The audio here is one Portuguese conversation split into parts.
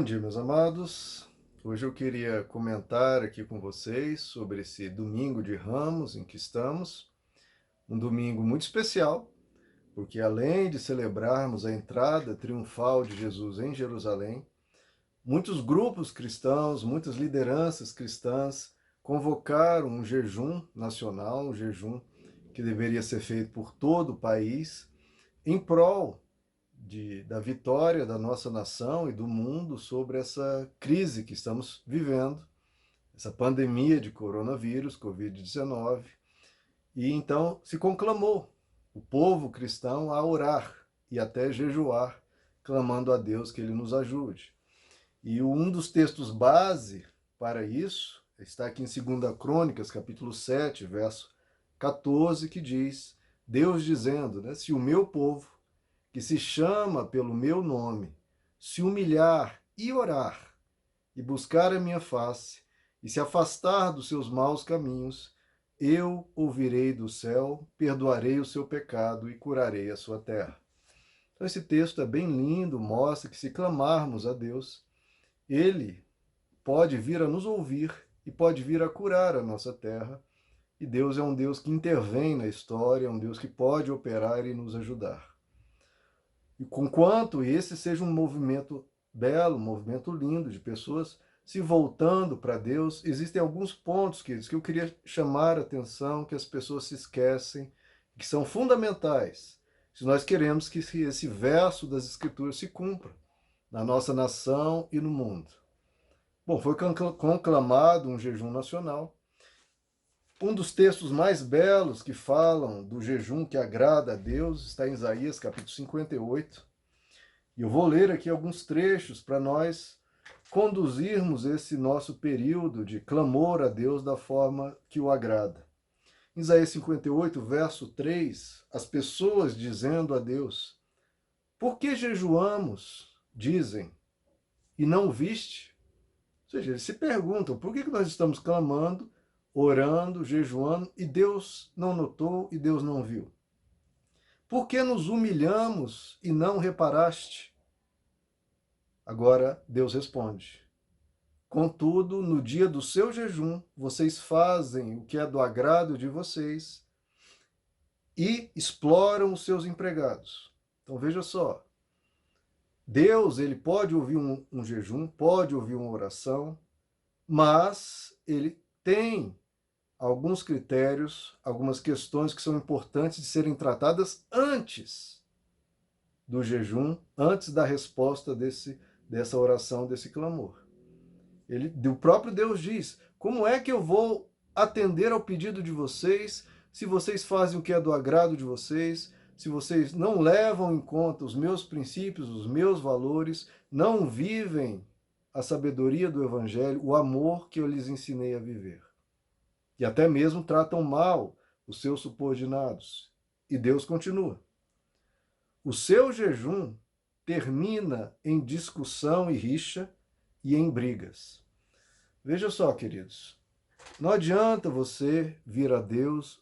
Bom dia, meus amados. Hoje eu queria comentar aqui com vocês sobre esse domingo de Ramos em que estamos. Um domingo muito especial, porque além de celebrarmos a entrada triunfal de Jesus em Jerusalém, muitos grupos cristãos, muitas lideranças cristãs convocaram um jejum nacional, um jejum que deveria ser feito por todo o país, em prol da vitória da nossa nação e do mundo sobre essa crise que estamos vivendo, essa pandemia de coronavírus, Covid-19. E então se conclamou o povo cristão a orar e até jejuar, clamando a Deus que ele nos ajude. E um dos textos base para isso está aqui em 2 Crônicas, capítulo 7, verso 14, que diz, Deus dizendo, né, se o meu povo, que se chama pelo meu nome, se humilhar e orar, e buscar a minha face, e se afastar dos seus maus caminhos, eu ouvirei do céu, perdoarei o seu pecado e curarei a sua terra. Então esse texto é bem lindo, mostra que se clamarmos a Deus, Ele pode vir a nos ouvir e pode vir a curar a nossa terra. E Deus é um Deus que intervém na história, é um Deus que pode operar e nos ajudar. E conquanto esse seja um movimento belo, um movimento lindo de pessoas se voltando para Deus, existem alguns pontos, queridos, que eu queria chamar a atenção, que as pessoas se esquecem, que são fundamentais, se nós queremos que esse verso das Escrituras se cumpra na nossa nação e no mundo. Bom, foi conclamado um jejum nacional. Um dos textos mais belos que falam do jejum que agrada a Deus está em Isaías, capítulo 58. E eu vou ler aqui alguns trechos para nós conduzirmos esse nosso período de clamor a Deus da forma que o agrada. Em Isaías 58, verso 3, as pessoas dizendo a Deus, por que jejuamos, dizem, e não viste? Ou seja, eles se perguntam, por que nós estamos clamando, orando, jejuando, e Deus não notou e Deus não viu? Por que nos humilhamos e não reparaste? Agora Deus responde, contudo, no dia do seu jejum, vocês fazem o que é do agrado de vocês e exploram os seus empregados. Então veja só, Deus ele pode ouvir um jejum, pode ouvir uma oração, mas ele tem alguns critérios, algumas questões que são importantes de serem tratadas antes do jejum, antes da resposta dessa oração, desse clamor. O próprio Deus diz, como é que eu vou atender ao pedido de vocês se vocês fazem o que é do agrado de vocês, se vocês não levam em conta os meus princípios, os meus valores, não vivem a sabedoria do Evangelho, o amor que eu lhes ensinei a viver. E até mesmo tratam mal os seus subordinados. E Deus continua. O seu jejum termina em discussão e rixa e em brigas. Veja só, queridos, não adianta você vir a Deus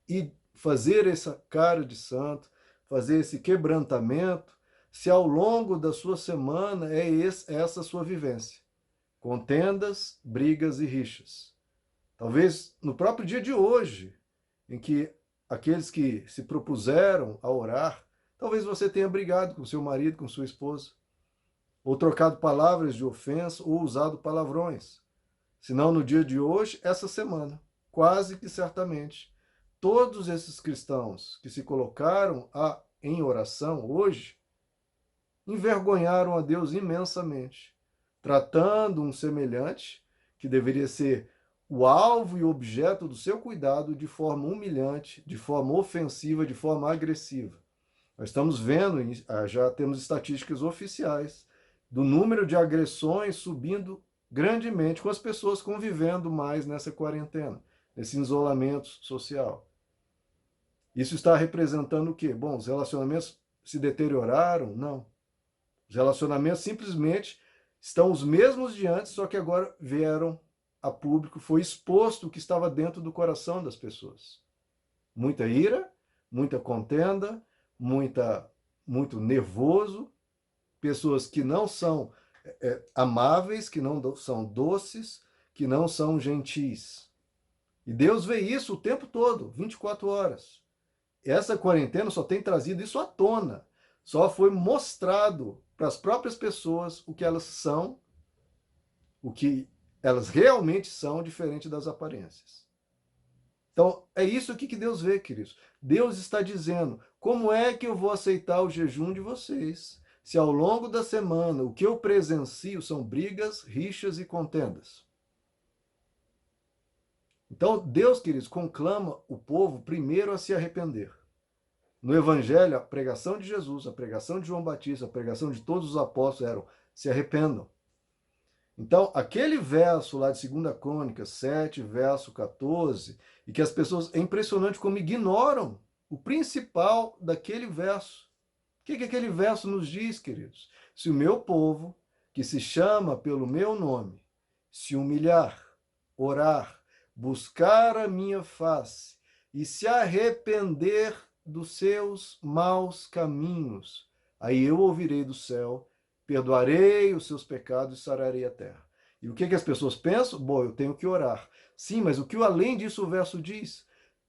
e fazer essa cara de santo, fazer esse quebrantamento, se ao longo da sua semana é essa sua vivência. Contendas, brigas e rixas. Talvez no próprio dia de hoje, em que aqueles que se propuseram a orar, talvez você tenha brigado com seu marido, com sua esposa, ou trocado palavras de ofensa, ou usado palavrões. Senão no dia de hoje, essa semana, quase que certamente, todos esses cristãos que se colocaram em oração hoje, envergonharam a Deus imensamente, tratando um semelhante, que deveria ser o alvo e objeto do seu cuidado, de forma humilhante, de forma ofensiva, de forma agressiva. Nós estamos vendo, já temos estatísticas oficiais, do número de agressões subindo grandemente, com as pessoas convivendo mais nessa quarentena, nesse isolamento social. Isso está representando o quê? Bom, os relacionamentos se deterioraram? Não. Os relacionamentos simplesmente estão os mesmos de antes, só que agora vieram a público, foi exposto o que estava dentro do coração das pessoas. Muita ira, muita contenda, muito nervoso, pessoas que não são amáveis, que não são doces, que não são gentis. E Deus vê isso o tempo todo, 24 horas. Essa quarentena só tem trazido isso à tona. Só foi mostrado para as próprias pessoas o que elas são, o que elas realmente são, diferente das aparências. Então, é isso aqui que Deus vê, queridos. Deus está dizendo: como é que eu vou aceitar o jejum de vocês, se ao longo da semana o que eu presencio são brigas, rixas e contendas? Então, Deus, queridos, conclama o povo primeiro a se arrepender. No Evangelho, a pregação de Jesus, a pregação de João Batista, a pregação de todos os apóstolos eram: se arrependam. Então, aquele verso lá de 2 Crônicas 7, verso 14, e que as pessoas, é impressionante como ignoram o principal daquele verso. O que aquele verso nos diz, queridos? Se o meu povo, que se chama pelo meu nome, se humilhar, orar, buscar a minha face e se arrepender dos seus maus caminhos, aí eu ouvirei do céu, perdoarei os seus pecados e sararei a terra. E o que as pessoas pensam? Bom, eu tenho que orar. Sim, mas o que além disso o verso diz?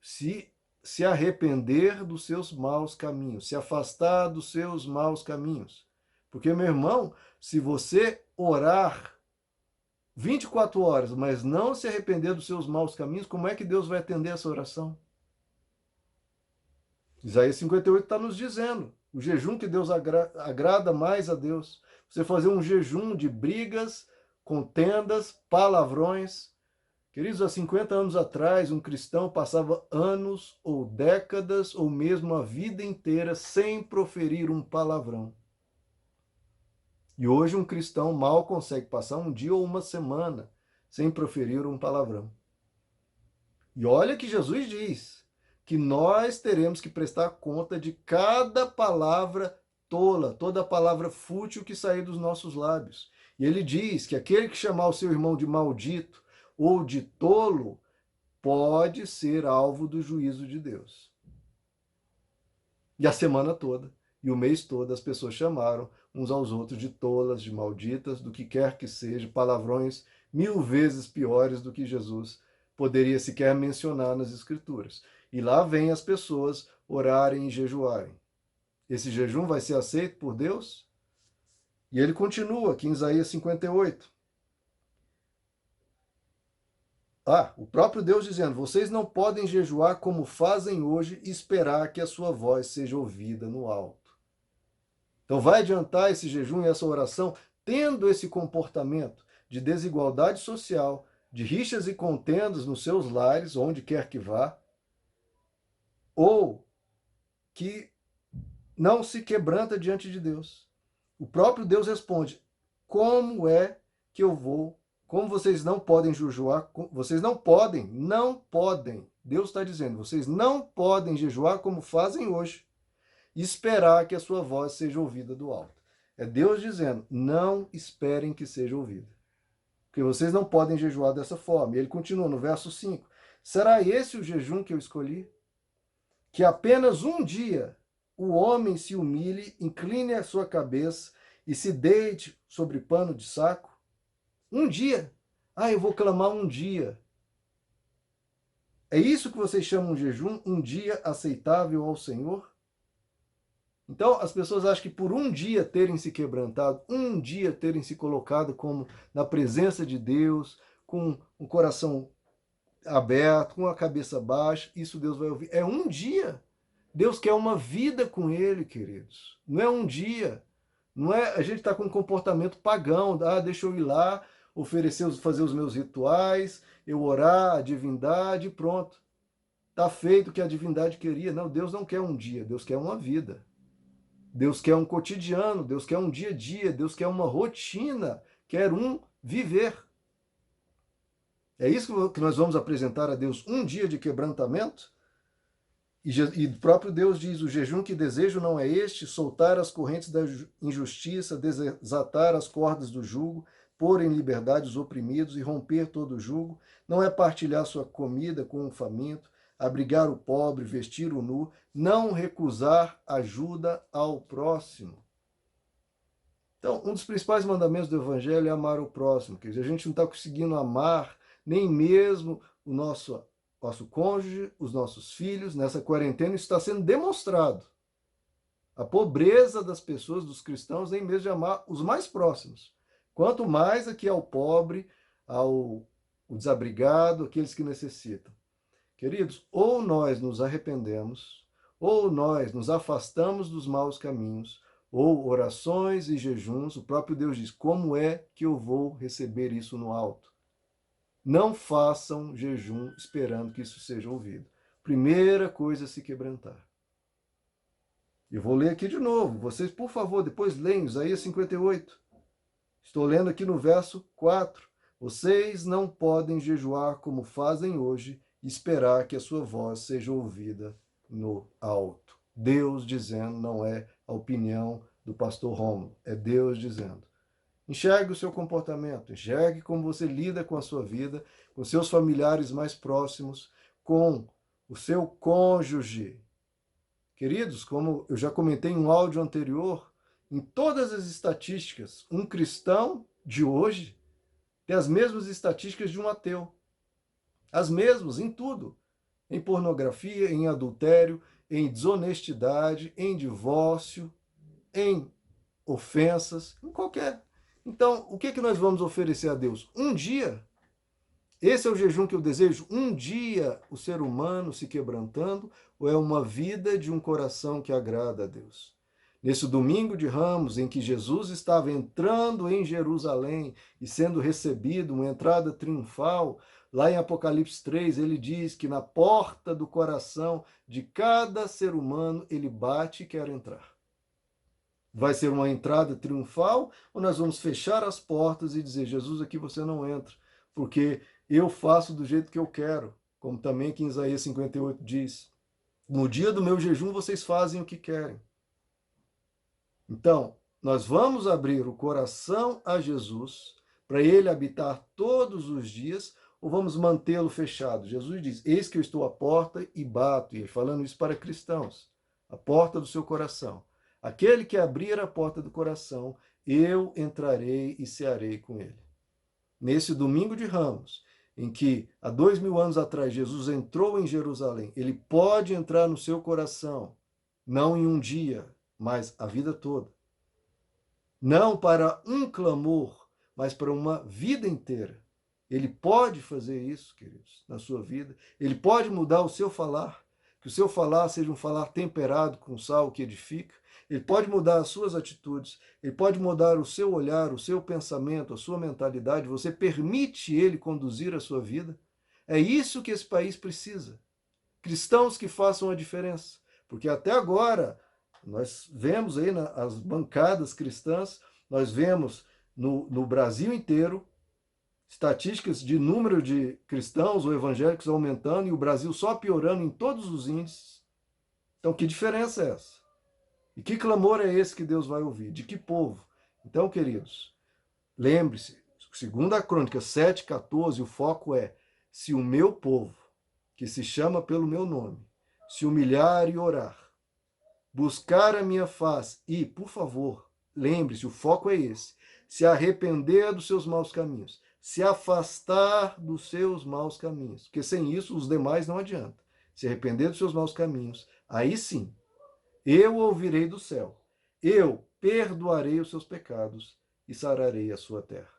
Se arrepender dos seus maus caminhos, se afastar dos seus maus caminhos. Porque, meu irmão, se você orar 24 horas, mas não se arrepender dos seus maus caminhos, como é que Deus vai atender essa oração? Isaías 58 está nos dizendo, o jejum que Deus agrada mais a Deus. Você fazer um jejum de brigas, contendas, palavrões. Queridos, há 50 anos atrás, um cristão passava anos ou décadas ou mesmo a vida inteira sem proferir um palavrão. E hoje um cristão mal consegue passar um dia ou uma semana sem proferir um palavrão. E olha que Jesus diz que nós teremos que prestar conta de cada palavra tola, toda palavra fútil que sair dos nossos lábios. E ele diz que aquele que chamar o seu irmão de maldito ou de tolo pode ser alvo do juízo de Deus. E a semana toda, e o mês todo, as pessoas chamaram uns aos outros de tolas, de malditas, do que quer que seja, palavrões 1000 vezes piores do que Jesus poderia sequer mencionar nas Escrituras. E lá vem as pessoas orarem e jejuarem. Esse jejum vai ser aceito por Deus? E ele continua aqui em Isaías 58. O próprio Deus dizendo: vocês não podem jejuar como fazem hoje e esperar que a sua voz seja ouvida no alto. Então vai adiantar esse jejum e essa oração tendo esse comportamento de desigualdade social, de rixas e contendas nos seus lares, onde quer que vá, ou que não se quebranta diante de Deus. O próprio Deus responde: como é que eu vou? Como vocês não podem jejuar? Vocês não podem. Deus está dizendo: vocês não podem jejuar como fazem hoje e esperar que a sua voz seja ouvida do alto. É Deus dizendo: não esperem que seja ouvida. Porque vocês não podem jejuar dessa forma. E ele continua no verso 5. Será esse o jejum que eu escolhi? Que apenas um dia o homem se humilhe, incline a sua cabeça e se deite sobre pano de saco? Um dia. Eu vou clamar um dia. É isso que vocês chamam de jejum? Um dia aceitável ao Senhor? Então, as pessoas acham que por um dia terem se quebrantado, um dia terem se colocado como na presença de Deus, com o coração aberto, com a cabeça baixa, isso Deus vai ouvir. É um dia. Deus quer uma vida com ele, queridos. Não é um dia. Não é a gente está com um comportamento pagão. Deixa eu ir lá, fazer os meus rituais, eu orar a divindade, pronto. Está feito o que a divindade queria. Não, Deus não quer um dia, Deus quer uma vida. Deus quer um cotidiano, Deus quer um dia a dia, Deus quer uma rotina, quer um viver. É isso que nós vamos apresentar a Deus, um dia de quebrantamento? E o próprio Deus diz: o jejum que desejo não é este, soltar as correntes da injustiça, desatar as cordas do jugo, pôr em liberdade os oprimidos e romper todo o jugo, não é partilhar sua comida com o faminto, abrigar o pobre, vestir o nu, não recusar ajuda ao próximo. Então, um dos principais mandamentos do Evangelho é amar o próximo. Quer dizer, a gente não está conseguindo amar nem mesmo o nosso cônjuge, os nossos filhos. Nessa quarentena isso está sendo demonstrado. A pobreza das pessoas, dos cristãos, nem mesmo de amar os mais próximos. Quanto mais aqui ao pobre, ao desabrigado, aqueles que necessitam. Queridos, ou nós nos arrependemos, ou nós nos afastamos dos maus caminhos, ou orações e jejuns, o próprio Deus diz: como é que eu vou receber isso no alto? Não façam jejum esperando que isso seja ouvido. Primeira coisa é se quebrantar. Eu vou ler aqui de novo. Vocês, por favor, depois leiam Isaías 58. Estou lendo aqui no verso 4. Vocês não podem jejuar como fazem hoje e esperar que a sua voz seja ouvida no alto. Deus dizendo, não é a opinião do pastor Rômulo, é Deus dizendo. Enxergue o seu comportamento, enxergue como você lida com a sua vida, com seus familiares mais próximos, com o seu cônjuge. Queridos, como eu já comentei em um áudio anterior, em todas as estatísticas, um cristão de hoje tem as mesmas estatísticas de um ateu. As mesmas em tudo. Em pornografia, em adultério, em desonestidade, em divórcio, em ofensas, em qualquer. Então, o que nós vamos oferecer a Deus? Um dia. Esse é o jejum que eu desejo? Um dia o ser humano se quebrantando, ou é uma vida de um coração que agrada a Deus? Nesse domingo de Ramos, em que Jesus estava entrando em Jerusalém e sendo recebido, uma entrada triunfal, lá em Apocalipse 3, ele diz que na porta do coração de cada ser humano ele bate e quer entrar. Vai ser uma entrada triunfal ou nós vamos fechar as portas e dizer: Jesus, aqui você não entra, porque eu faço do jeito que eu quero, como também aqui em Isaías 58 diz. No dia do meu jejum vocês fazem o que querem. Então, nós vamos abrir o coração a Jesus para ele habitar todos os dias, ou vamos mantê-lo fechado? Jesus diz: eis que eu estou à porta e bato, e ele falando isso para cristãos, a porta do seu coração. Aquele que abrir a porta do coração, eu entrarei e cearei com ele. Nesse domingo de Ramos, em que há 2000 anos atrás Jesus entrou em Jerusalém, ele pode entrar no seu coração, não em um dia, mas a vida toda. Não para um clamor, mas para uma vida inteira. Ele pode fazer isso, queridos, na sua vida. Ele pode mudar o seu falar, que o seu falar seja um falar temperado com sal que edifica. Ele pode mudar as suas atitudes, ele pode mudar o seu olhar, o seu pensamento, a sua mentalidade. Você permite ele conduzir a sua vida. É isso que esse país precisa. Cristãos que façam a diferença. Porque até agora, nós vemos aí nas bancadas cristãs, nós vemos no Brasil inteiro estatísticas de número de cristãos ou evangélicos aumentando e o Brasil só piorando em todos os índices. Então, que diferença é essa? E que clamor é esse que Deus vai ouvir? De que povo? Então, queridos, lembre-se, segundo a Crônica 7,14, o foco é: se o meu povo, que se chama pelo meu nome, se humilhar e orar, buscar a minha face e, por favor, lembre-se, o foco é esse, se arrepender dos seus maus caminhos, se afastar dos seus maus caminhos, porque sem isso os demais não adianta. Se arrepender dos seus maus caminhos, aí sim, eu ouvirei do céu, eu perdoarei os seus pecados e sararei a sua terra.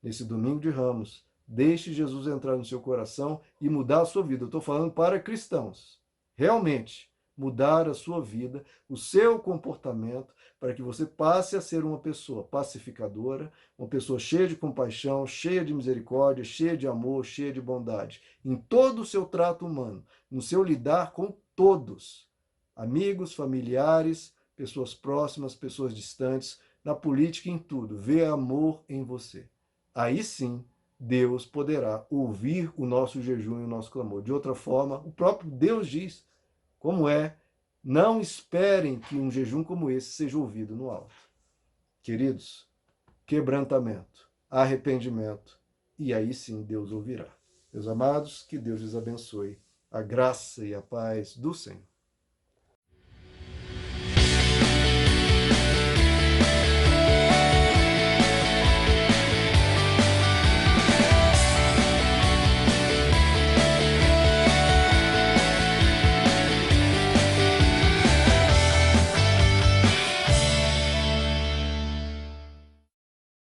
Nesse domingo de Ramos, deixe Jesus entrar no seu coração e mudar a sua vida. Eu estou falando para cristãos. Realmente, mudar a sua vida, o seu comportamento, para que você passe a ser uma pessoa pacificadora, uma pessoa cheia de compaixão, cheia de misericórdia, cheia de amor, cheia de bondade. Em todo o seu trato humano, no seu lidar com todos. Amigos, familiares, pessoas próximas, pessoas distantes, na política, em tudo. Vê amor em você. Aí sim, Deus poderá ouvir o nosso jejum e o nosso clamor. De outra forma, o próprio Deus diz como é: não esperem que um jejum como esse seja ouvido no alto. Queridos, quebrantamento, arrependimento, e aí sim Deus ouvirá. Meus amados, que Deus lhes abençoe. A graça e a paz do Senhor.